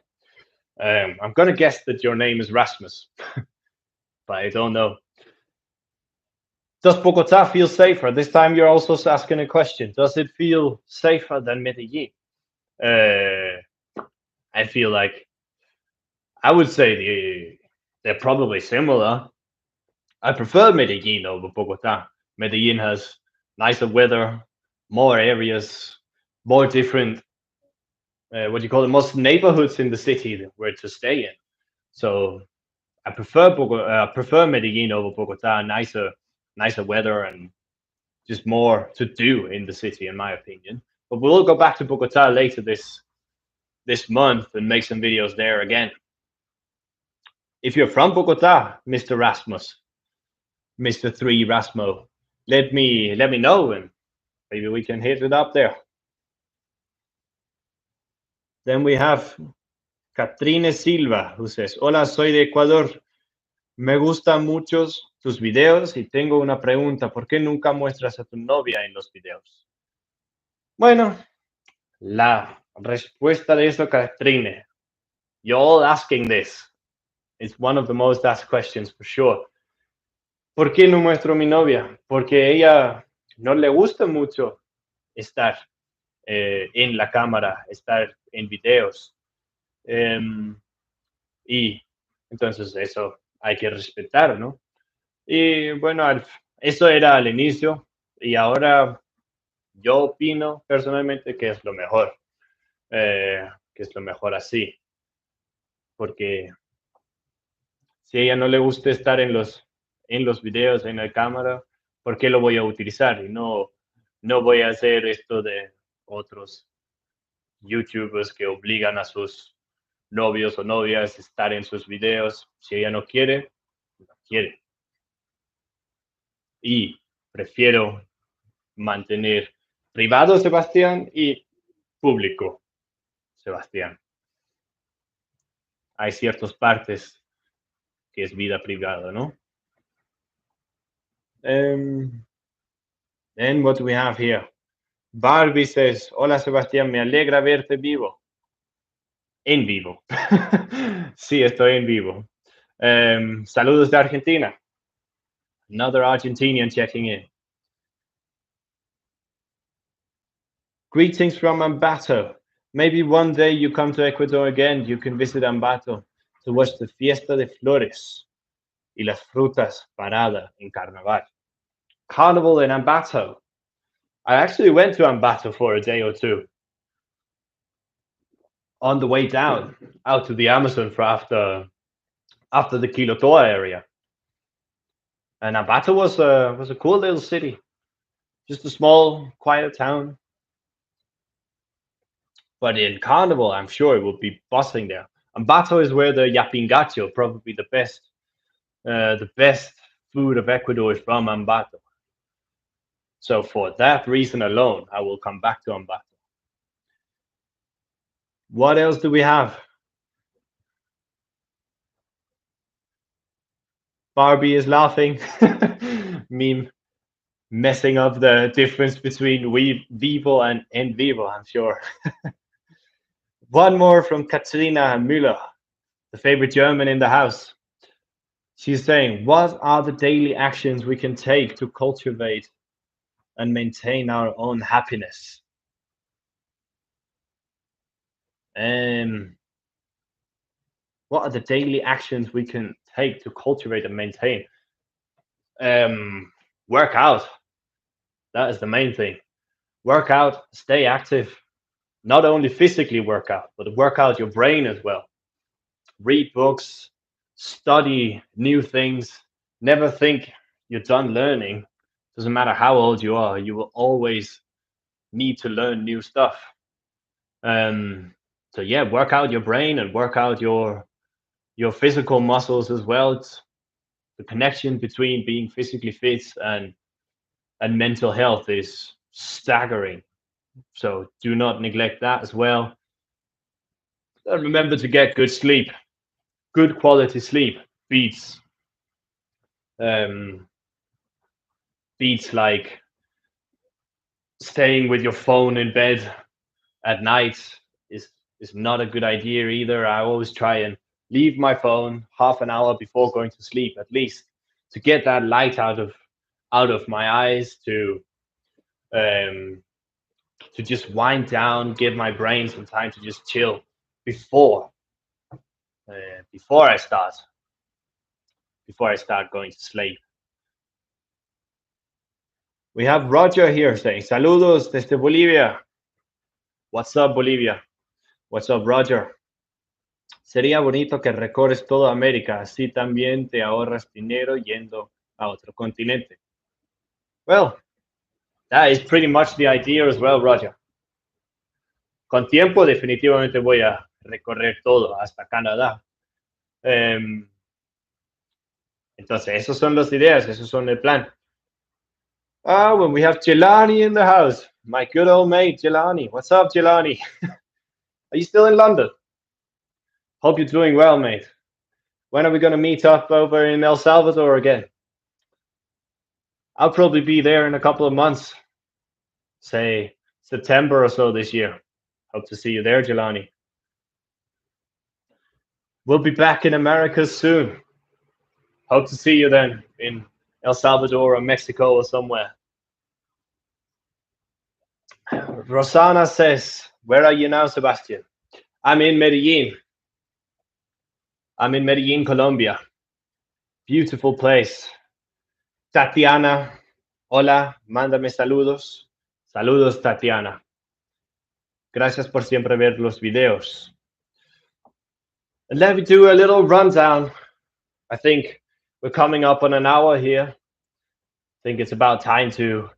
Speaker 1: I'm going to guess that your name is Rasmus, but I don't know. Does Bogota feel safer? This time you're also asking a question. Does it feel safer than Medellin? I feel like I would say they're probably similar. I prefer Medellin over Bogota. Medellin has nicer weather, more areas, more different, what do you call it, most neighborhoods in the city where to stay in. So I prefer Medellin over Bogota. Nicer weather and just more to do in the city, in my opinion. But we'll go back to Bogota later this month and make some videos there again. If you're from Bogota, Mr. Rasmus, Mr. 3 Rasmo, let me know and maybe we can hit it up there. Then we have Catrine Silva, who says, hola, soy de Ecuador. Me gustan muchos tus videos y tengo una pregunta. ¿Por qué nunca muestras a tu novia en los videos? Bueno, la respuesta de eso, Catrine, you're all asking this. It's one of the most asked questions for sure. ¿Por qué no muestro a mi novia? Porque ella no le gusta mucho estar en la cámara, estar en videos. Y entonces eso hay que respetar, ¿no? Y bueno, eso era al inicio y ahora yo opino personalmente que es lo mejor, así, porque si a ella no le gusta estar en los videos, en la cámara, ¿por qué lo voy a utilizar? Y no voy a hacer esto de otros YouTubers que obligan a sus novios o novias a estar en sus videos. Si ella no quiere, no quiere. Y prefiero mantener privado Sebastián y público Sebastián. hay ciertas partes que es vida privada, ¿no? Um, then what do we have here? Barbie says, hola Sebastián, me alegra verte vivo. En vivo. Sí, estoy en vivo. Saludos de Argentina. Another Argentinian checking in. Greetings from Ambato. Maybe one day you come to Ecuador again, you can visit Ambato to watch the Fiesta de Flores y las frutas parada en Carnaval. Carnival in Ambato. I actually went to Ambato for a day or two on the way down out to the Amazon for after the Quilotoa area. And Ambato was a cool little city, just a small, quiet town. But in Carnival, I'm sure it will be bustling there. Ambato is where the yapingacho, probably the best food of Ecuador, is from Ambato. So for that reason alone, I will come back to Ambato. What else do we have? Barbie is laughing. Meme messing up the difference between vivo and en vivo, I'm sure. One more from Katrina Müller, the favorite German in the house. She's saying, what are the daily actions we can take to cultivate and maintain our own happiness? What are the daily actions we can take to cultivate and maintain? Work out. That is the main thing. Work out, stay active. Not only physically work out, but work out your brain as well. Read books, study new things. Never think you're done learning. Doesn't matter how old you are, you will always need to learn new stuff. So yeah, work out your brain and work out your physical muscles as well. It's the connection between being physically fit and mental health is staggering. So do not neglect that as well. And remember to get good sleep. Good quality sleep beats beats like staying with your phone in bed at night is not a good idea either. I always try and leave my phone half an hour before going to sleep, at least, to get that light out of my eyes, um, to just wind down, give my brain some time to just chill before before I start going to sleep. We have Roger here saying, saludos desde Bolivia. What's up, Bolivia? What's up, Roger? Sería bonito que recorres toda América, así también te ahorras dinero yendo a otro continente. Well, that is pretty much the idea as well, Roger. Con tiempo definitivamente voy a recorrer todo hasta Canadá. Entonces, esas son las ideas, esos son el plan. When we have Jelani in the house, my good old mate Jelani. What's up, Jelani? Are you still in London? Hope you're doing well, mate. When are we going to meet up over in El Salvador again? I'll probably be there in a couple of months, say September or so this year. Hope to see you there, Jelani. We'll be back in America soon. Hope to see you then in El Salvador or Mexico or somewhere. Rosana says, where are you now, Sebastian? I'm in Medellin. I'm in Medellin, Colombia. Beautiful place. Tatiana, hola, mándame saludos. Saludos, Tatiana. Gracias por siempre ver los videos. And let me do a little rundown. I think we're coming up on an hour here. I think it's about time to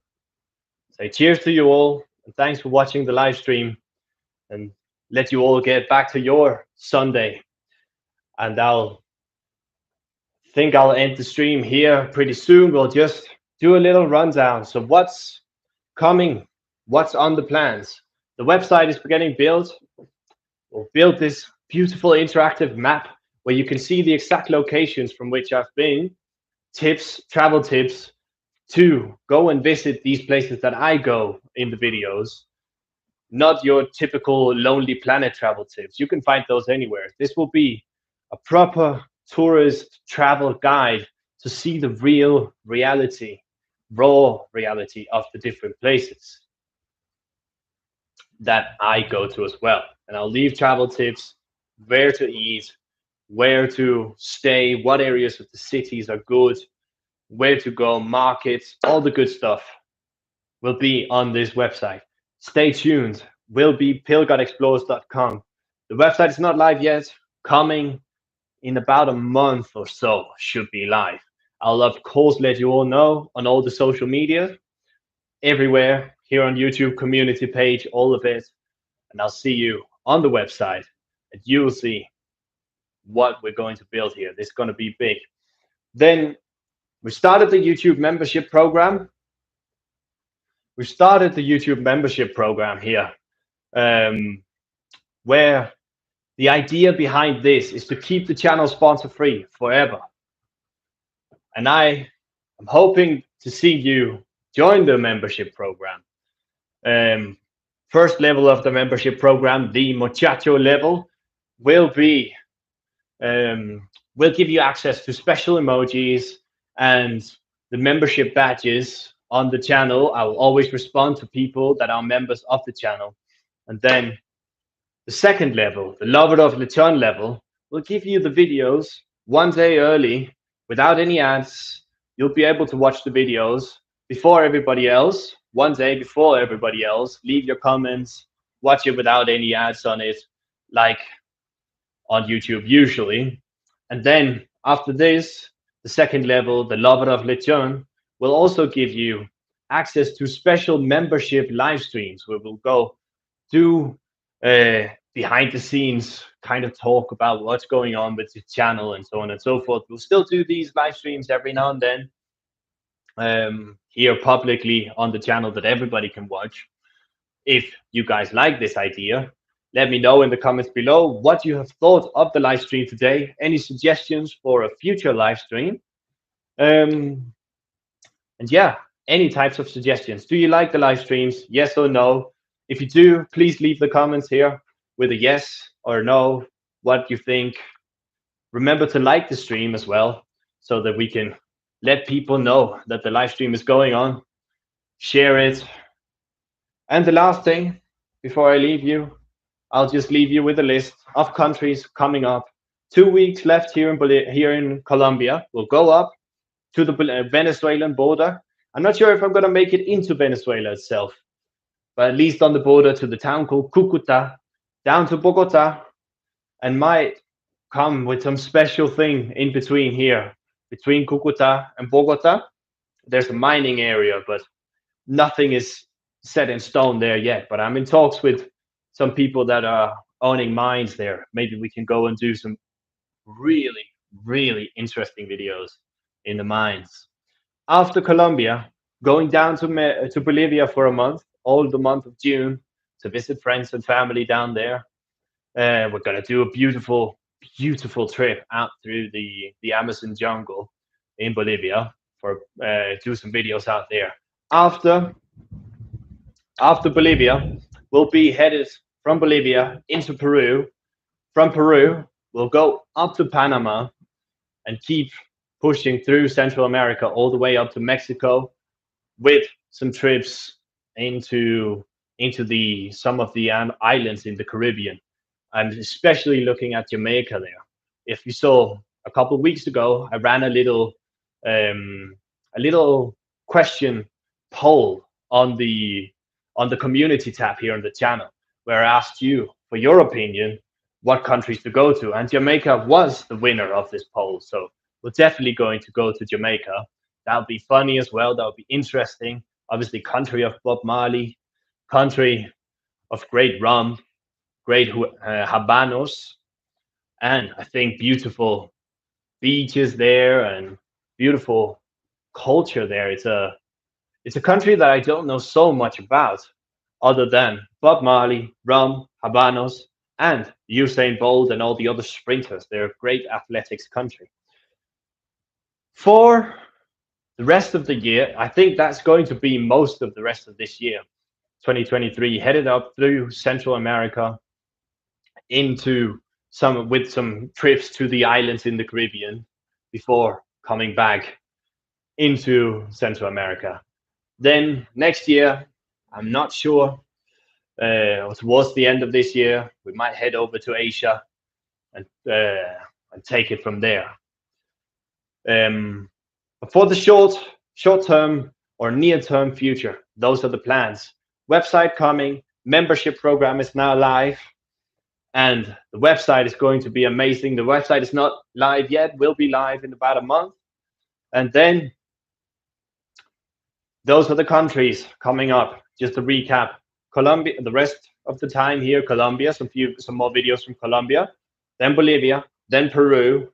Speaker 1: say cheers to you all. And thanks for watching the live stream. And let you all get back to your Sunday. And I'll end the stream here pretty soon. We'll just do a little rundown. So what's coming? What's on the plans? The website is getting built. We'll build this beautiful interactive map where you can see the exact locations from which I've been, tips, travel tips to go and visit these places that I go in the videos, not your typical Lonely Planet travel tips. You can find those anywhere. This will be a proper tourist travel guide to see the real reality, raw reality of the different places that I go to as well. And I'll leave travel tips, where to eat, where to stay, what areas of the cities are good, where to go, markets, all the good stuff will be on this website. Stay tuned. Will be pilgartexplores.com. The website is not live yet. Coming in about a month or so, should be live. I'll of course let you all know on all the social media, everywhere, here on YouTube, community page, all of it. And I'll see you on the website, and you'll see what we're going to build here. This is going to be big. Then we started the YouTube membership program. We started the YouTube membership program here, where the idea behind this is to keep the channel sponsor free forever. And I am hoping to see you join the membership program. First level of the membership program, the Muchacho level, will be will give you access to special emojis and the membership badges on the channel. I will always respond to people that are members of the channel. And then the second level, the Lover of Lechon level, will give you the videos 1 day early without any ads. You'll be able to watch the videos before everybody else, 1 day before everybody else. Leave your comments, watch it without any ads on it, like on YouTube usually. And then after this, the second level, the Lover of Lechon, will also give you access to special membership live streams where we'll go do behind the scenes kind of talk about what's going on with the channel and so on and so forth. We'll still do these live streams every now and then here publicly on the channel that everybody can watch. If you guys like this idea, let me know in the comments below what you have thought of the live stream today. Any suggestions for a future live stream? And yeah, any types of suggestions. Do you like the live streams? Yes or no? If you do, please leave the comments here with a yes or no, what you think. Remember to like the stream as well, so that we can let people know that the live stream is going on. Share it. And the last thing, before I leave you, I'll just leave you with a list of countries coming up. 2 weeks left here in Colombia. We'll go up to the Venezuelan border. I'm not sure if I'm going to make it into Venezuela itself, but at least on the border to the town called Cucuta, down to Bogota, and might come with some special thing in between here, between Cucuta and Bogota. There's a mining area, but nothing is set in stone there yet. But I'm in talks with some people that are owning mines there. Maybe we can go and do some really, really interesting videos in the mines. After Colombia, going down to Bolivia for a month, all the month of June, to visit friends and family down there. We're going to do a beautiful, beautiful trip out through the Amazon jungle in Bolivia for do some videos out there. After Bolivia, we'll be headed from Bolivia into Peru. From Peru, we'll go up to Panama and keep pushing through Central America all the way up to Mexico, with some trips into some of the islands in the Caribbean. I'm especially looking at Jamaica there. If you saw a couple of weeks ago, I ran a little question poll on the community tab here on the channel, where I asked you for your opinion what countries to go to, and Jamaica was the winner of this poll. So we're definitely going to go to Jamaica. That'll be funny as well. That'll be interesting. Obviously, country of Bob Marley, country of great rum, great habanos, and I think beautiful beaches there and beautiful culture there. It's a country that I don't know so much about, other than Bob Marley, rum, habanos, and Usain Bolt and all the other sprinters. They're a great athletics country. For the rest of the year, I think that's going to be most of the rest of this year, 2023, headed up through Central America into some trips to the islands in the Caribbean before coming back into Central America. Then next year, I'm not sure. Towards the end of this year, we might head over to Asia and take it from there. But for the short term or near term future, those are the plans. Website coming, membership program is now live, and the website is going to be amazing. The website is not live yet, will be live in about a month. And then those are the countries coming up. Just to recap, Colombia, the rest of the time here, Colombia, some more videos from Colombia, then Bolivia, then Peru,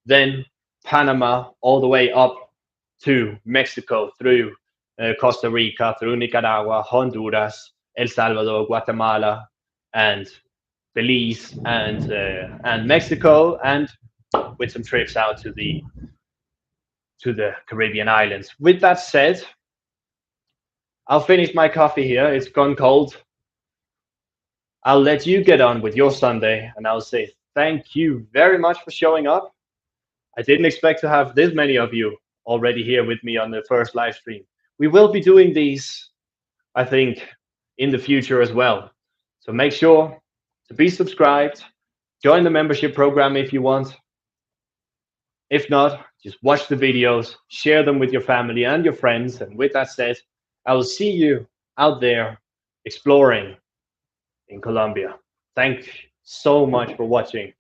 Speaker 1: then Panama, all the way up to Mexico, through Costa Rica, through Nicaragua, Honduras, El Salvador, Guatemala, and Belize, and Mexico, and with some trips out to the Caribbean islands. With that said, I'll finish my coffee here. It's gone cold. I'll let you get on with your Sunday, and I'll say thank you very much for showing up. I didn't expect to have this many of you already here with me on the first live stream. We will be doing these, I think, in the future as well. So make sure to be subscribed, join the membership program if you want. If not, just watch the videos, share them with your family and your friends. And with that said, I will see you out there exploring in Colombia. Thanks so much for watching.